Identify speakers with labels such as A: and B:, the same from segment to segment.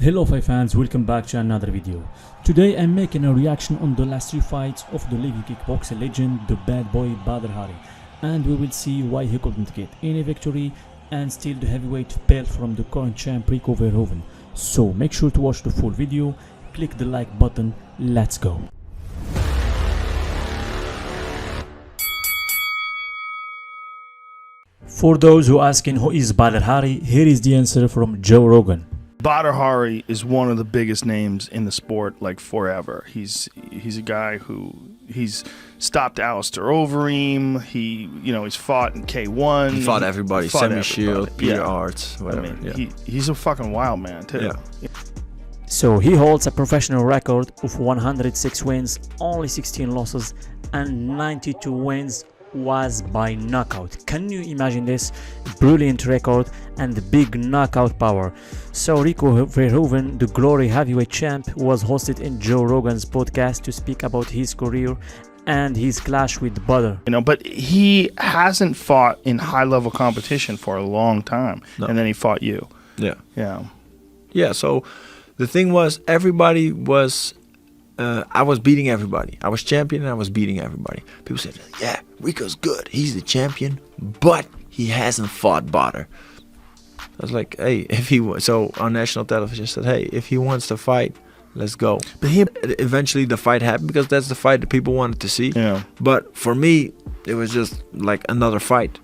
A: Hello fight fans, welcome back to another video. Today I'm making a reaction on the last three fights of the living kickboxing legend, the bad boy Badr Hari, and we will see why he couldn't get any victory and steal the heavyweight belt from the current champ Rico Verhoeven. So make sure to watch the full video, click the like button, let's go. For those who asking who is Badr Hari, here is the answer from Joe Rogan.
B: Badr Hari is one of the biggest names in the sport, like forever. He's a guy who he's stopped Alistair Overeem. He's fought in K1.
C: He fought everybody, Semi Shield, Peter Arts, whatever.
B: I mean, he's a fucking wild man too.
C: Yeah.
A: So he holds a professional record of 106 wins, only 16 losses, and 92 wins was by knockout. Can you imagine this? Brilliant record and big knockout power. So Rico Verhoeven, the glory heavyweight champ, was hosted in Joe Rogan's podcast to speak about his career and his clash with Badr.
B: But he hasn't fought in high-level competition for a long time. No. And then he fought you.
C: Yeah, so the thing was, everybody was I was beating everybody. I was champion and I was beating everybody. People said, yeah, Rico's good. He's the champion, but he hasn't fought Badr. I was like, hey, so on national television said, hey, if he wants to fight, let's go. But eventually the fight happened because that's the fight that people wanted to see.
B: Yeah.
C: But for me, it was just like another fight.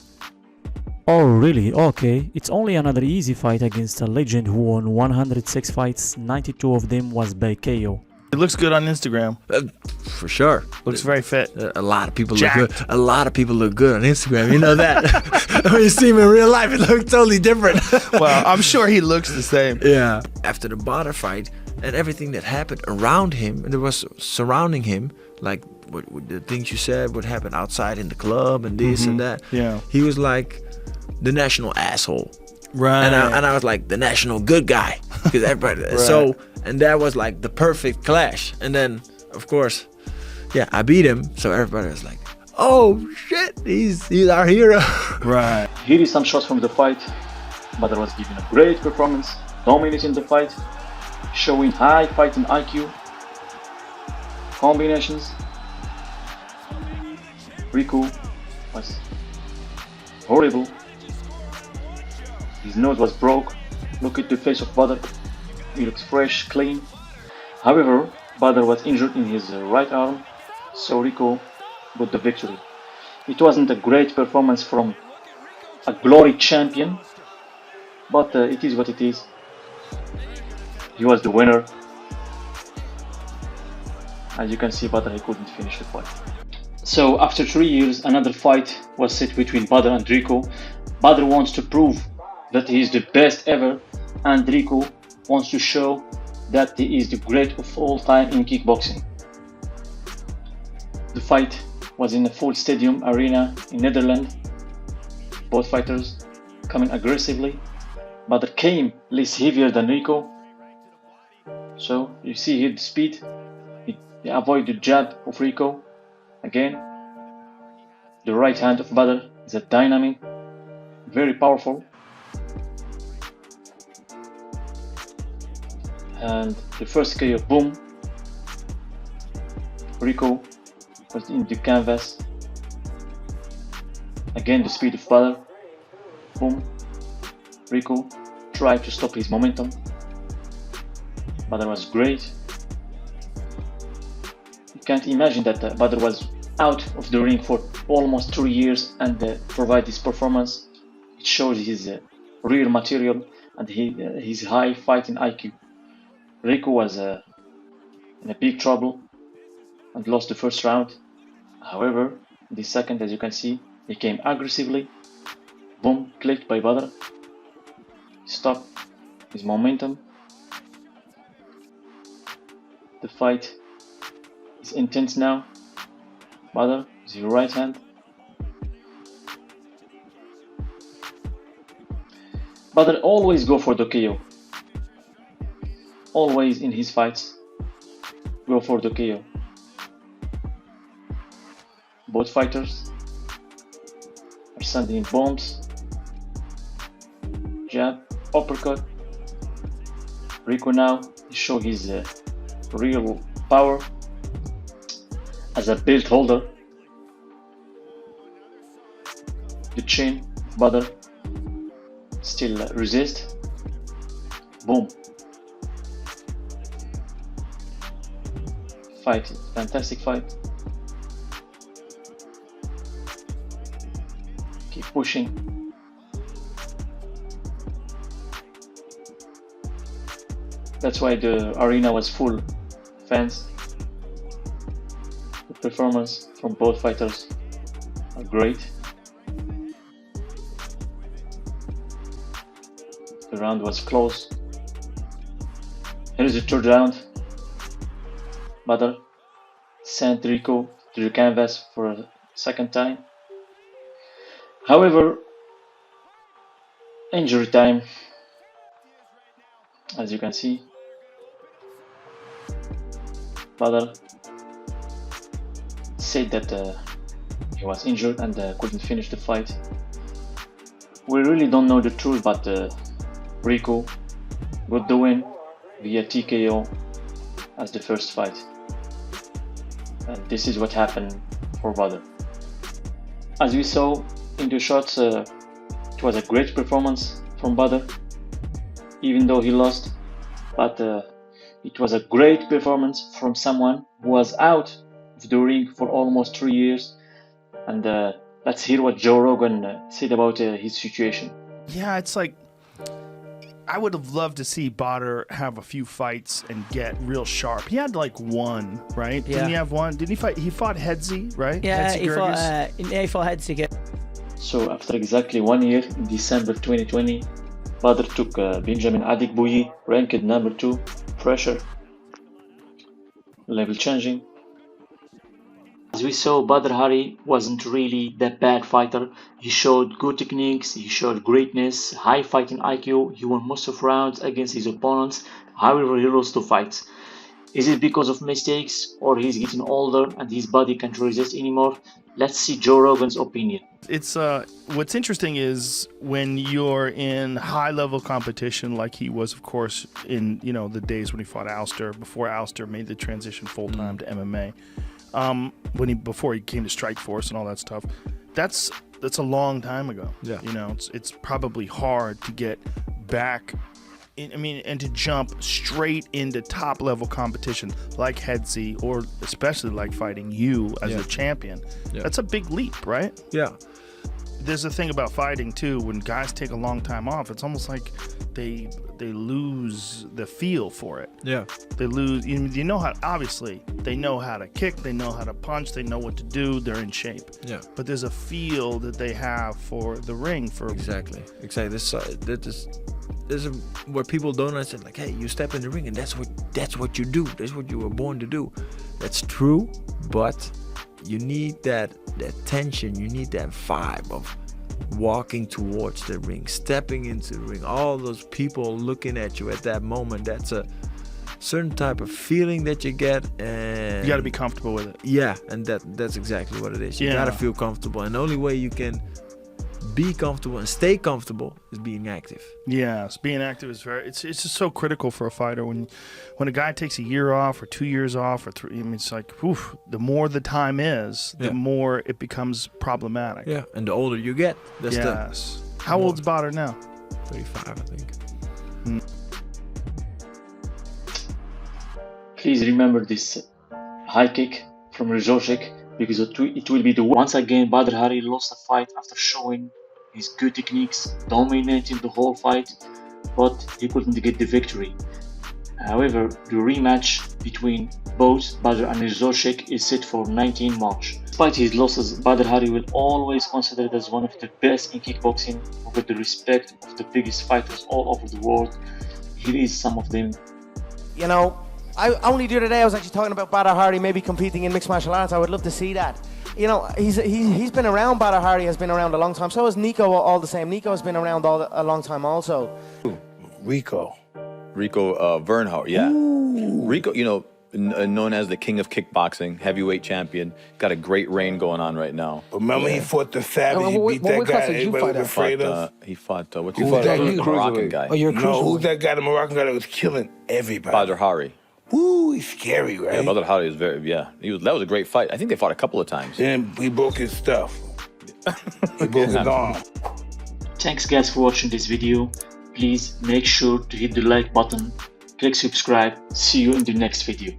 A: Oh really? Okay. It's only another easy fight against a legend who won 106 fights, 92 of them was by KO.
B: It looks good on Instagram.
C: For sure.
B: Looks very fit.
C: A lot of people look good. A lot of people look good on Instagram. You know that. When you see him in real life, it looks totally different.
B: Well, I'm sure he looks the same.
C: Yeah. After the Badr fight and everything that happened around him, and there was surrounding him, like what the things you said, what happened outside in the club and this and that.
B: Yeah.
C: He was like the national asshole.
B: Right.
C: And I was like the national good guy. Because everybody.
B: Right.
C: And that was like the perfect clash. And then, of course, yeah, I beat him. So everybody was like, oh shit, he's our hero.
B: Right.
D: Here is some shots from the fight. Badr was giving a great performance, dominating the fight, showing high fighting IQ, combinations. Rico was horrible. His nose was broke. Look at the face of Badr. He looks fresh, clean. However, Badr was injured in his right arm, so Rico got the victory. It wasn't a great performance from a glory champion, but it is what it is. He was the winner. As you can see, Badr he couldn't finish the fight. So after 3 years, another fight was set between Badr and Rico. Badr wants to prove that he is the best ever, and Rico wants to show that he is the great of all time in kickboxing. The fight was in a full stadium arena in Netherlands. Both fighters coming aggressively. Badr came less heavier than Rico. So you see here the speed. He avoided the jab of Rico. Again, the right hand of Badr is a dynamic, very powerful. And the first KO, boom. Rico was in the canvas. Again, the speed of Badr. Boom. Rico tried to stop his momentum. Badr was great. You can't imagine that Badr was out of the ring for almost 3 years and provide this performance. It shows his real material and his high fighting IQ. Rico was in a big trouble and lost the first round. However, in the second, as you can see, he came aggressively. Boom, clicked by Badr. Stopped his momentum. The fight is intense now. Badr with his right hand. Badr always go for the KO. Always in his fights, go for the KO. Both fighters are sending in bombs, jab, uppercut, Rico now show his real power as a belt holder. The chin of Badr still resist. Boom. Fight, fantastic fight. Keep pushing. That's why the arena was full. Fans. The performance from both fighters are great. The round was close. Here is the third round. Badr sent Rico to the canvas for a second time. However, injury time, as you can see. Badr said that he was injured and couldn't finish the fight. We really don't know the truth, but Rico got the win via TKO as the first fight. And this is what happened for Badr. As we saw in the shots, it was a great performance from Badr, even though he lost. But it was a great performance from someone who was out of the ring for almost 3 years. And let's hear what Joe Rogan said about his situation.
B: Yeah, it's like, I would have loved to see Badr have a few fights and get real sharp. He had like one, right?
E: Yeah.
B: Didn't he have one? Didn't he fight? He fought Hedzi, right?
E: Yeah,
B: Hedzi
E: he
B: Gerges?
E: fought Hedzik.
D: So after exactly 1 year, in December 2020, Badr took Benjamin Adekbouyi, ranked number 2, pressure, level changing. As we saw, Badr Hari wasn't really that bad fighter. He showed good techniques, he showed greatness, high fighting IQ, he won most of rounds against his opponents, however he lost 2 fights. Is it because of mistakes, or he's getting older and his body can't resist anymore? Let's see Joe Rogan's opinion.
B: It's what's interesting is when you're in high level competition, like he was, of course, in the days when he fought Alistair, before Alistair made the transition full time to MMA. Before he came to Strikeforce and all that stuff, that's a long time ago.
C: Yeah.
B: It's probably hard to get back and to jump straight into top level competition like Hedzi, or especially like fighting you as a champion.
C: Yeah.
B: That's a big leap, right?
C: Yeah.
B: There's a thing about fighting too, when guys take a long time off, it's almost like they lose the feel for it.
C: Yeah.
B: They lose, obviously they know how to kick, they know how to punch, they know what to do, they're in shape.
C: Yeah.
B: But there's a feel that they have for the ring.
C: Exactly. This is where people don't understand. Like, hey, you step in the ring and that's what you do. That's what you were born to do. That's true, but you need that tension. You need that vibe of walking towards the ring, stepping into the ring. All those people looking at you at that moment. That's a certain type of feeling that you get, and
B: You got to be comfortable with it.
C: Yeah, and that's exactly what it is. You gotta feel comfortable, and the only way you can be comfortable and stay comfortable is being active.
B: Yes, being active is it's just so critical for a fighter. When a guy takes a year off or 2 years off or 3, it's like, the more the time is, the more it becomes problematic.
C: Yeah, and the older you get,
B: yes. How old's Badr now?
C: 35, I think.
D: Please remember this high kick from Rizorchik, because it will be once again Badr Hari lost a fight after showing his good techniques, dominating the whole fight, but he couldn't get the victory. However, the rematch between both Badr and Rizorchik is set for 19 March. Despite his losses, Badr Hari will always considered as one of the best in kickboxing, with the respect of the biggest fighters all over the world. Here is some of them.
F: I only the other day I was actually talking about Badr Hari maybe competing in mixed martial arts. I would love to see that. He's been around. Badr Hari has been around a long time. So has Nico, all the same. Nico has been around a long time also.
G: Rico Verhoeven, yeah. Ooh. Rico,
E: known as the king of kickboxing, heavyweight champion. Got a great reign going on right now.
G: Remember he fought the Savage, he beat that guy everybody was afraid of?
E: He fought, what's
G: Who's
E: his
G: that?
E: name? The Moroccan guy.
F: Oh, you're a
G: No, who's that guy, the Moroccan guy that was killing everybody?
E: Badr Hari.
G: Woo, he's scary, right?
E: Yeah, Badr Hari is that was a great fight. I think they fought a couple of times.
G: Then he broke his stuff. He broke his arm.
D: Thanks guys for watching this video. Please make sure to hit the like button, click subscribe. See you in the next video.